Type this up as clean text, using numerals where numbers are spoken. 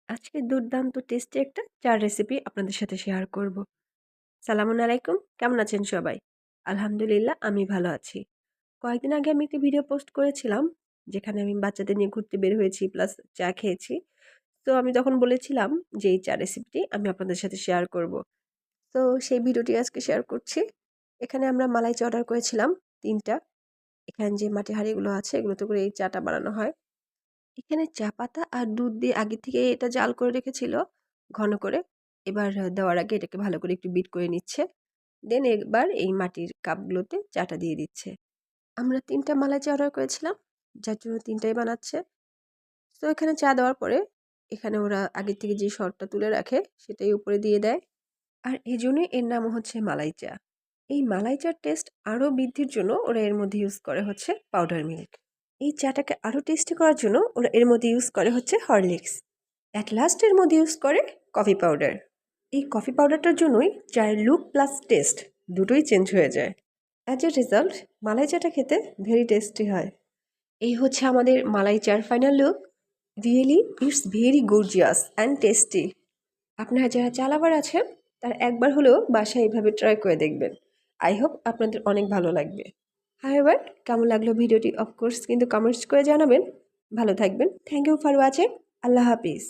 আজকে দুর্দান্ত টেস্টি একটা চার রেসিপি আপনাদের সাথে শেয়ার করব। সালামুন আলাইকুম, কেমন আছেন সবাই? আলহামদুলিল্লাহ আমি ভালো আছি। কয়েকদিন আগে আমি একটা ভিডিও পোস্ট করেছিলাম যেখানে আমি বাচ্চাদের নিয়ে ঘুরতে বের হয়েছি প্লাস চা খেয়েছি। তো আমি তখন বলেছিলাম যে এই চা রেসিপিটি আমি আপনাদের সাথে শেয়ার করব। তো সেই ভিডিওটি আজকে শেয়ার করছি। এখানে আমরা মালাই চা অর্ডার করেছিলাম ৩টা। এখানে যে মাটির হাঁড়িগুলো আছে এগুলোতে করে এই চাটা বানানো হয়। এখানে চা পাতা আর দুধ দিয়ে আগে থেকে এটা জাল করে রেখেছিল ঘন করে। এবার দেওয়ার আগে এটাকে ভালো করে একটু বিট করে নিচ্ছে। দেন এবার এই মাটির কাপগুলোতে চাটা দিয়ে দিচ্ছে। আমরা ৩টা মালাই চা অর্ডার করেছিলাম, যার জন্য ৩টাই বানাচ্ছে। তো এখানে চা দেওয়ার পরে এখানে ওরা আগে থেকে যে সরটা তুলে রাখে সেটাই উপরে দিয়ে দেয়। আর এজন্যই এর নাম হচ্ছে মালাই চা। এই মালাই চার টেস্ট আরও বৃদ্ধির জন্য ওরা এর মধ্যে ইউজ করে হচ্ছে পাউডার মিল্ক। এই চাটাকে আরও টেস্টি করার জন্য ওরা এর মধ্যে ইউজ করে হচ্ছে হরলিক্স। অ্যাট লাস্ট এর মধ্যে ইউজ করে কফি পাউডার। এই কফি পাউডারটার জন্যই চায়ের লুক প্লাস টেস্ট দুটোই চেঞ্জ হয়ে যায়। অ্যাজ এ রেজাল্ট মালাই চাটা খেতে ভেরি টেস্টি হয়। এই হচ্ছে আমাদের মালাই চার final look. Really it's very gorgeous and tasty. আপনারা যারা চা লাভার আছেন তারা একবার হলেও বাসায় এইভাবে ট্রাই করে দেখবেন। আই হোপ আপনাদের অনেক ভালো লাগবে। হাওয়েভার কেমন লাগলো ভিডিওটি অফকোর্স কিন্তু কমেন্টস করে জানাবেন। ভালো থাকবেন। Thank you for watching. Allah Hafiz.